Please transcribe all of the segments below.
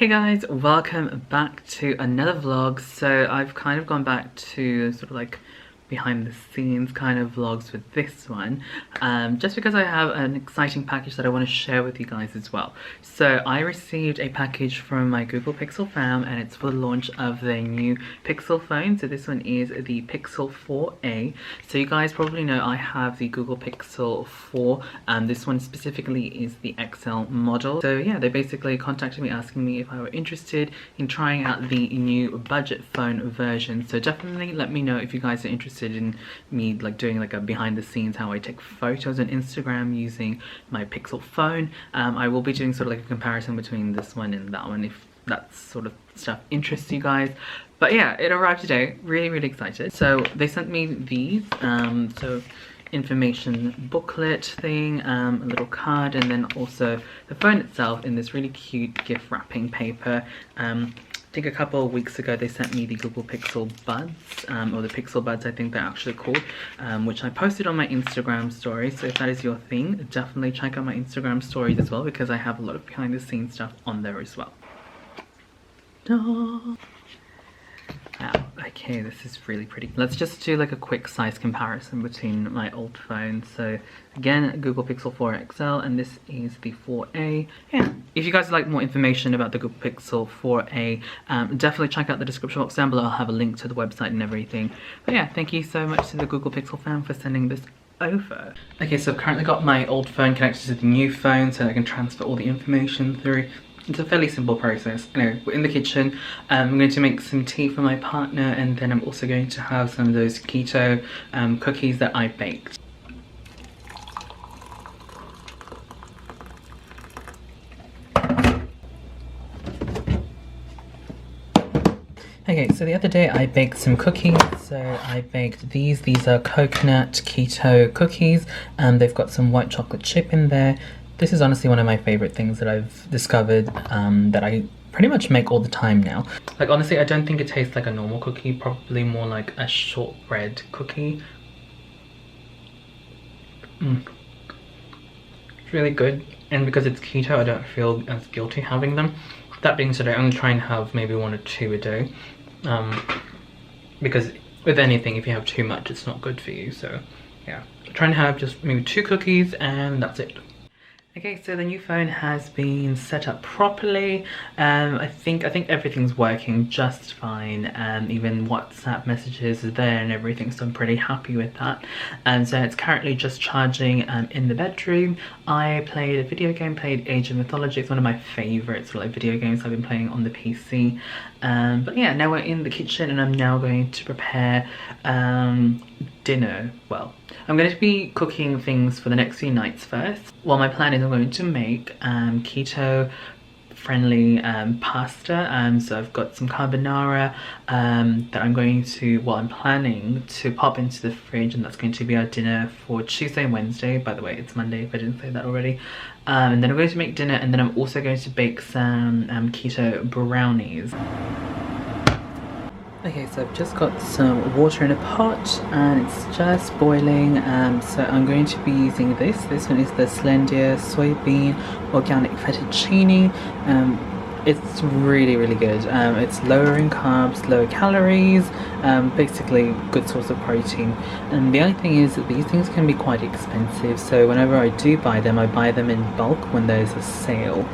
Hey guys, welcome back to another vlog. So I've kind of gone back to sort of like behind the scenes kind of vlogs with this one, just because I have an exciting package that I want to share with you guys as well. So I received a package from my Google Pixel fam, and it's for the launch of their new Pixel phone. So this one is the Pixel 4a. So you guys probably know I have the Google Pixel 4, this one specifically is the XL model. So yeah, they basically contacted me asking me if I were interested in trying out the new budget phone version. So definitely let me know if you guys are interested in me like doing like a behind the scenes how I take photos on Instagram using my Pixel phone. I will be doing sort of like a comparison between this one and that one if that sort of stuff interests you guys. But yeah, it arrived today. Really excited. So they sent me these so information booklet thing, a little card, and then also the phone itself in this really cute gift wrapping paper. I think a couple of weeks ago they sent me the Google Pixel Buds, or the Pixel Buds I think they're actually called, which I posted on my Instagram story. So if that is your thing, definitely check out my Instagram stories as well, because I have a lot of behind the scenes stuff on there as well. Wow, okay, this is really pretty. Let's just do like a quick size comparison between my old phone. So again, Google Pixel 4 XL, and this is the 4a. Yeah, if you guys would like more information about the Google Pixel 4a, definitely check out the description box down below. I'll have a link to the website and everything. But yeah, thank you so much to the Google Pixel fam for sending this over. Okay, so I've currently got my old phone connected to the new phone so I can transfer all the information through. It's a fairly simple process. Anyway, we're in the kitchen. I'm going to make some tea for my partner, and then I'm also going to have some of those keto cookies that I baked. Okay, so the other day I baked some cookies. So I baked these. These are coconut keto cookies. They've got some white chocolate chip in there. This is honestly one of my favorite things that I've discovered, that I pretty much make all the time now. Like honestly, I don't think it tastes like a normal cookie, probably more like a shortbread cookie. It's really good, and because it's keto, I don't feel as guilty having them. That being said, I only try and have maybe 1 or 2 a day, because with anything, if you have too much, it's not good for you. So yeah, try and have just maybe 2 cookies and that's it. Okay, so the new phone has been set up properly. I think everything's working just fine. Even WhatsApp messages are there and everything, so I'm pretty happy with that. And so it's currently just charging in the bedroom. I played a video game, played Age of Mythology. It's one of my favorites like video games I've been playing on the PC. But yeah, now we're in the kitchen and I'm now going to prepare dinner. Well, I'm going to be cooking things for the next few nights first. Well, my plan is I'm going to make keto friendly pasta. So I've got some carbonara that I'm going to, well, I'm planning to pop into the fridge, and that's going to be our dinner for Tuesday and Wednesday. By the way, it's Monday if I didn't say that already. And then I'm going to make dinner, and then I'm also going to bake some keto brownies. Okay, so I've just got some water in a pot and it's just boiling. So I'm going to be using this. This one is the Slendia soybean organic fettuccine. It's really good. It's lower in carbs, lower calories, basically good source of protein. And the only thing is that these things can be quite expensive, so whenever I do buy them, I buy them in bulk when there's a sale.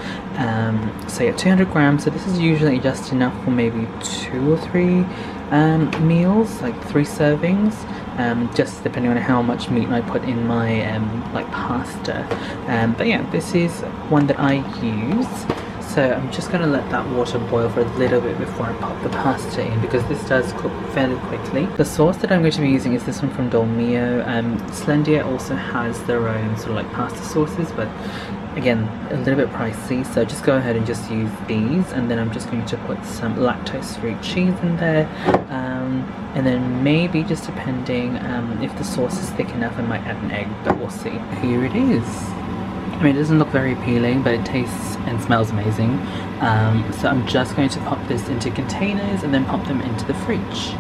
So yeah, 200 grams, so this is usually just enough for maybe 2 or 3 meals, like 3 servings, just depending on how much meat I put in my like pasta. But yeah, this is one that I use. So I'm just going to let that water boil for a little bit before I pop the pasta in, because this does cook fairly quickly. The sauce that I'm going to be using is this one from Dolmio. Slendia also has their own sort of like pasta sauces, but again, a little bit pricey, so just go ahead and just use these. And then I'm just going to put some lactose-free cheese in there, and then maybe, just depending if the sauce is thick enough, I might add an egg, but we'll see. Here it is. I mean, it doesn't look very appealing, but it tastes and smells amazing. So I'm just going to pop this into containers and then pop them into the fridge.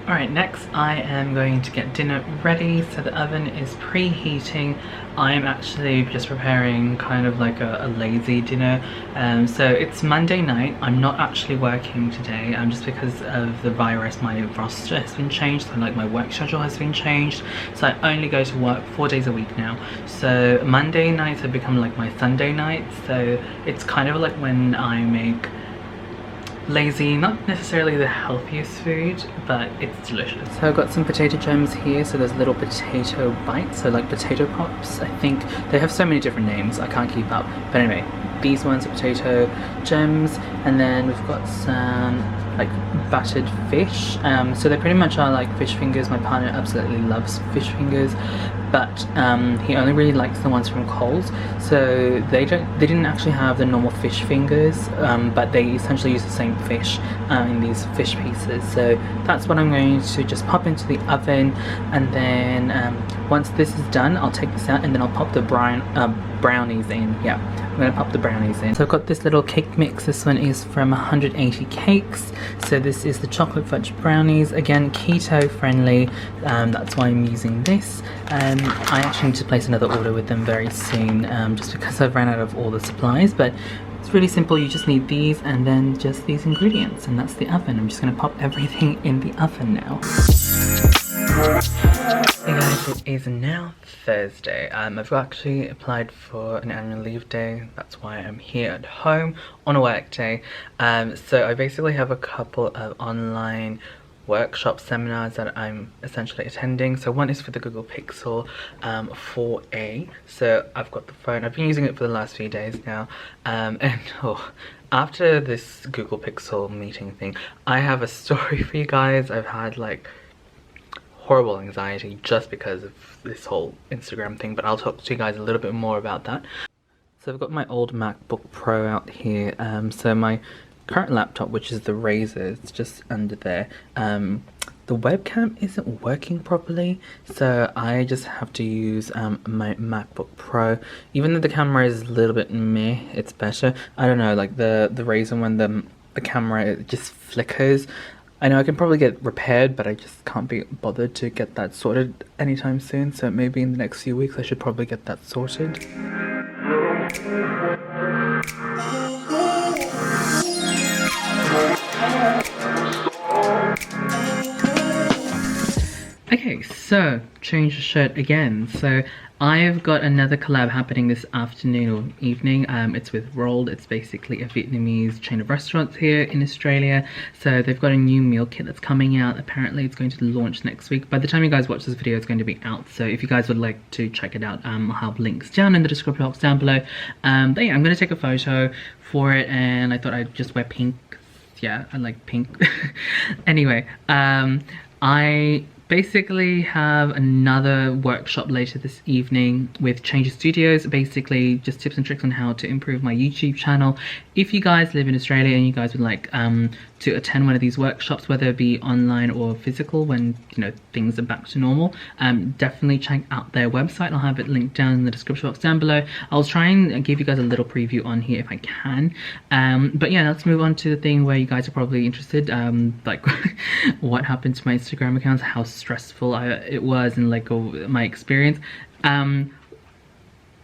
Alright, next I am going to get dinner ready. So the oven is preheating. I am actually just preparing kind of like a lazy dinner. So it's Monday night. I'm not actually working today, just because of the virus. My roster has been changed, so like my work schedule has been changed. So I only go to work 4 days a week now. So Monday nights have become like my Sunday nights. So it's kind of like when I make lazy, not necessarily the healthiest food, but it's delicious. So I've got some potato gems here. So there's little potato bites, so like potato pops. I think they have so many different names, I can't keep up. But anyway, these ones are potato gems, and then we've got some like battered fish. So they pretty much are like fish fingers. My partner absolutely loves fish fingers, but he only really likes the ones from Coles. So they didn't actually have the normal fish fingers, but they essentially use the same fish in these fish pieces. So that's what I'm going to just pop into the oven, and then once this is done, I'll take this out and then I'll pop the brownies in. Yeah, I'm gonna pop the brownies in. So I've got this little cake mix. This one is from 180 Cakes. So this is the chocolate fudge brownies. Again, keto friendly. That's why I'm using this. I actually need to place another order with them very soon, just because I've ran out of all the supplies. But it's really simple. You just need these and then just these ingredients, and that's the oven. I'm just gonna pop everything in the oven now. Hey guys, it is now Thursday. I've actually applied for an annual leave day. That's why I'm here at home on a work day. So I basically have a couple of online workshop seminars that I'm essentially attending. So one is for the Google Pixel 4a. So I've got the phone. I've been using it for the last few days now. After this Google Pixel meeting thing, I have a story for you guys. I've had like horrible anxiety just because of this whole Instagram thing, but I'll talk to you guys a little bit more about that. So I've got my old MacBook Pro out here. So my current laptop, which is the Razer, it's just under there. The webcam isn't working properly, so I just have to use my MacBook Pro. Even though the camera is a little bit meh, it's better. I don't know, like the Razer one, the camera, it just flickers. I know I can probably get repaired, but I just can't be bothered to get that sorted anytime soon. So maybe in the next few weeks I should probably get that sorted. Okay, so change the shirt again. So I've got another collab happening this afternoon or evening. It's with Rolled. It's basically a Vietnamese chain of restaurants here in Australia. So they've got a new meal kit that's coming out. Apparently it's going to launch next week. By the time you guys watch this video, it's going to be out. So if you guys would like to check it out, I'll have links down in the description box down below. But yeah, I'm going to take a photo for it, and I thought I'd just wear pink. Yeah, I like pink. Anyway, I basically have another workshop later this evening with Changes Studios. Basically just tips and tricks on how to improve my YouTube channel. If you guys live in Australia and you guys would like to attend one of these workshops, whether it be online or physical, when you know things are back to normal, definitely check out their website. I'll have it linked down in the description box down below. I'll try and give you guys a little preview on here if I can. But yeah, let's move on to the thing where you guys are probably interested, like what happened to my Instagram accounts, how stressful it was, and like my experience.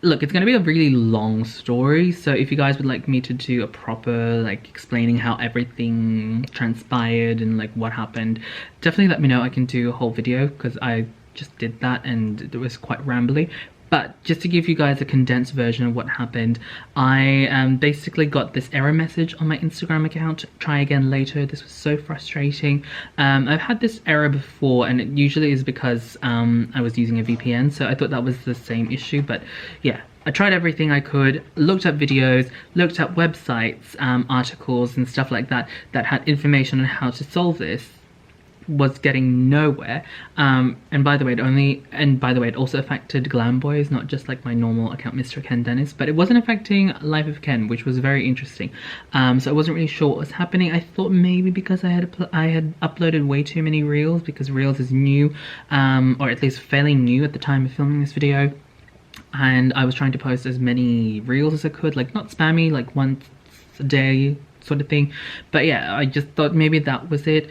Look, it's going to be a really long story, so if you guys would like me to do a proper like explaining how everything transpired and like what happened, definitely let me know. I can do a whole video because I just did that and it was quite rambly. But just to give you guys a condensed version of what happened, I basically got this error message on my Instagram account, try again later. This was so frustrating. I've had this error before, and it usually is because I was using a VPN, so I thought that was the same issue. But yeah, I tried everything I could, looked up videos, looked up websites, articles and stuff like that that had information on how to solve this. Was getting nowhere. And by the way, it also affected Glam Boys, not just like my normal account, Mr. Ken Dennis, but it wasn't affecting Life of Ken, which was very interesting. So I wasn't really sure what was happening. I thought maybe because I had uploaded way too many reels, because reels is new, or at least fairly new at the time of filming this video, and I was trying to post as many reels as I could, like not spammy, like once a day sort of thing. But yeah, I just thought maybe that was it.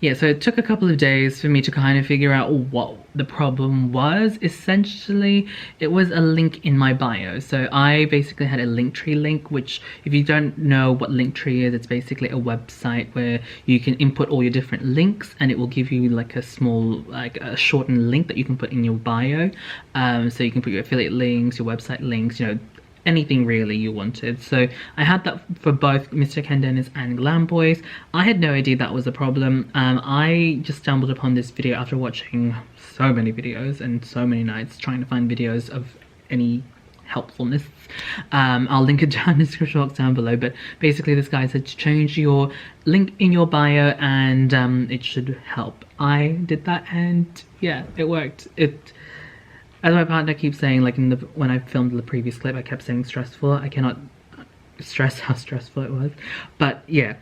yeah, so it took a couple of days for me to kind of figure out what the problem was. Essentially, it was a link in my bio. So I basically had a Linktree link, which if you don't know what Linktree is, it's basically a website where you can input all your different links and it will give you like a small, like a shortened link that you can put in your bio. So you can put your affiliate links, your website links, you know, anything really you wanted. So I had that for both Mr. Ken Dennis and Glam Boys. I had no idea that was a problem. I just stumbled upon this video after watching so many videos and so many nights trying to find videos of any helpfulness. I'll link it down in the description box down below, but basically this guy said to change your link in your bio and it should help. I did that and yeah, it worked. As my partner keeps saying, like when I filmed the previous clip, I kept saying stressful. I cannot stress how stressful it was. But yeah,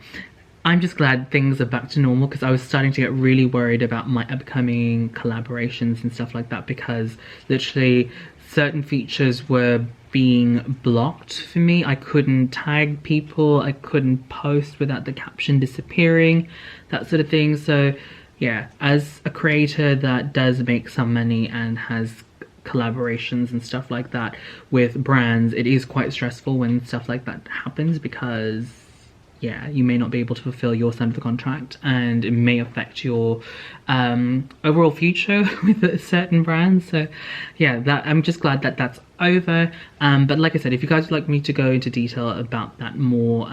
I'm just glad things are back to normal because I was starting to get really worried about my upcoming collaborations and stuff like that because literally certain features were being blocked for me. I couldn't tag people, I couldn't post without the caption disappearing, that sort of thing. So yeah, as a creator that does make some money and has collaborations and stuff like that with brands, it is quite stressful when stuff like that happens because yeah, you may not be able to fulfill your side of the contract and it may affect your overall future with certain brands. So yeah, that I'm just glad that that's over. But like I said, if you guys would like me to go into detail about that more,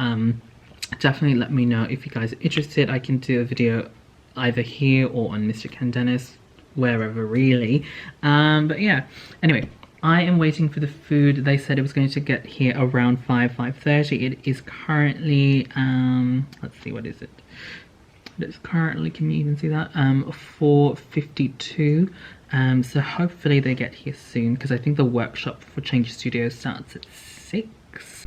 definitely let me know. If you guys are interested, I can do a video either here or on Mr. Ken Dennis, wherever really. But yeah, anyway, I am waiting for the food. They said it was going to get here around 5:30. It is currently let's see, what is it? It's currently, can you even see that, 4:52. So hopefully they get here soon because I think the workshop for Change Studio starts at 6.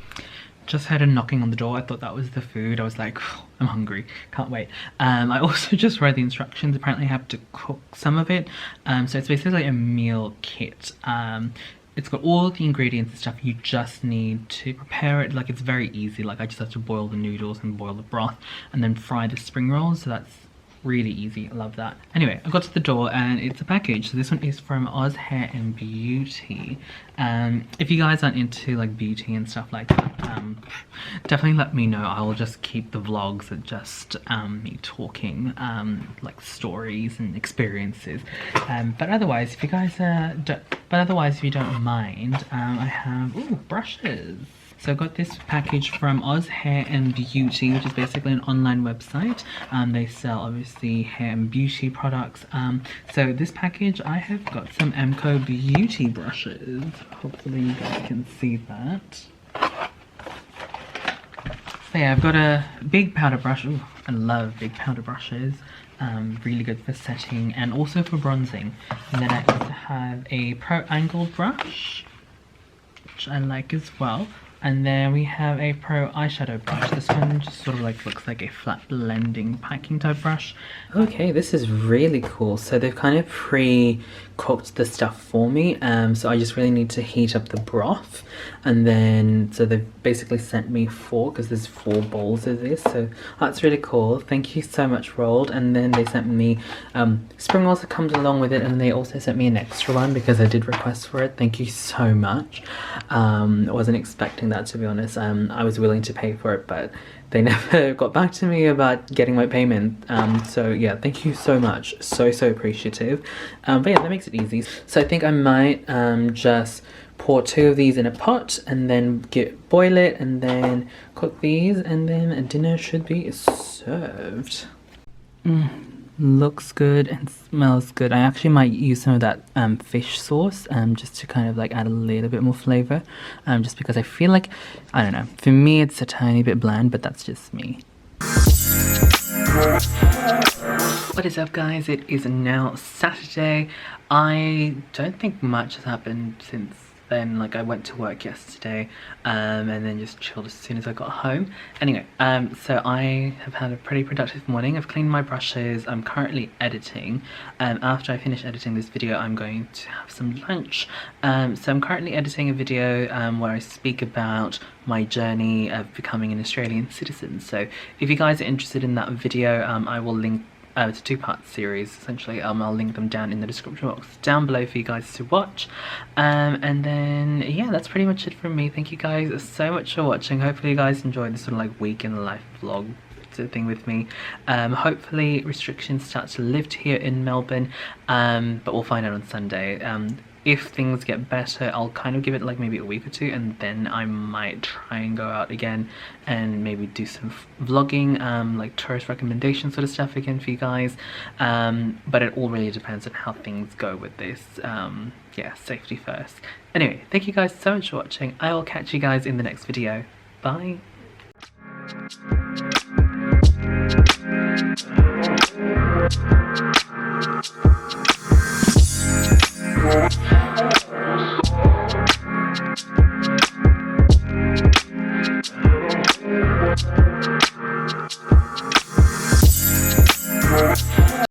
Just heard a knocking on the door. I thought that was the food. I was like, oh, I'm hungry, can't wait. I also just read the instructions. Apparently I have to cook some of it. So it's basically like a meal kit. It's got all the ingredients and stuff. You just need to prepare it. Like, it's very easy. Like, I just have to boil the noodles and boil the broth and then fry the spring rolls. So that's really easy. I love that. Anyway, I got to the door and it's a package. So this one is from Oz Hair and Beauty. If you guys aren't into like beauty and stuff like that, definitely let me know. I will just keep the vlogs at just me talking like stories and experiences. But otherwise, if you guys if you don't mind, I have brushes. So I got this package from Oz Hair and Beauty, which is basically an online website. They sell obviously hair and beauty products. So this package, I have got some Emco beauty brushes. Hopefully you guys can see that. So yeah, I've got a big powder brush. Ooh, I love big powder brushes. Really good for setting and also for bronzing. And then I also have a pro angled brush, which I like as well. And then we have a pro eyeshadow brush. This one just sort of like looks like a flat blending packing type brush. Okay, this is really cool. So they've kind of pre-cooked the stuff for me. So I just really need to heat up the broth. And then, so they've basically sent me 4, because there's 4 bowls of this. So that's really cool. Thank you so much, Rolled. And then they sent me spring rolls that comes along with it. And they also sent me an extra one because I did request for it. Thank you so much. I wasn't expecting that, to be honest. I was willing to pay for it, but they never got back to me about getting my payment. So yeah, thank you so much. So appreciative. But yeah, that makes it easy. So I think I might just pour 2 of these in a pot and then boil it and then cook these, and then dinner should be served. Looks good and smells good. I actually might use some of that fish sauce just to kind of like add a little bit more flavor, just because I feel like, I don't know, for me it's a tiny bit bland, but that's just me. What is up, guys? It is now Saturday. I don't think much has happened since then. Like, I went to work yesterday and then just chilled as soon as I got home. Anyway, so I have had a pretty productive morning. I've cleaned my brushes. I'm currently editing. After I finish editing this video, I'm going to have some lunch. So I'm currently editing a video where I speak about my journey of becoming an Australian citizen. So if you guys are interested in that video, I will link It's a two-part series essentially. I'll link them down in the description box down below for you guys to watch. And then yeah, that's pretty much it from me. Thank you guys so much for watching. Hopefully you guys enjoyed this sort of like week in the life vlog thing with me. Hopefully restrictions start to lift here in Melbourne, but we'll find out on Sunday. If things get better, I'll kind of give it like maybe a week or two, and then I might try and go out again and maybe do some vlogging, like tourist recommendation sort of stuff again for you guys. But it all really depends on how things go with this. Yeah, safety first. Anyway, thank you guys so much for watching. I will catch you guys in the next video. Bye.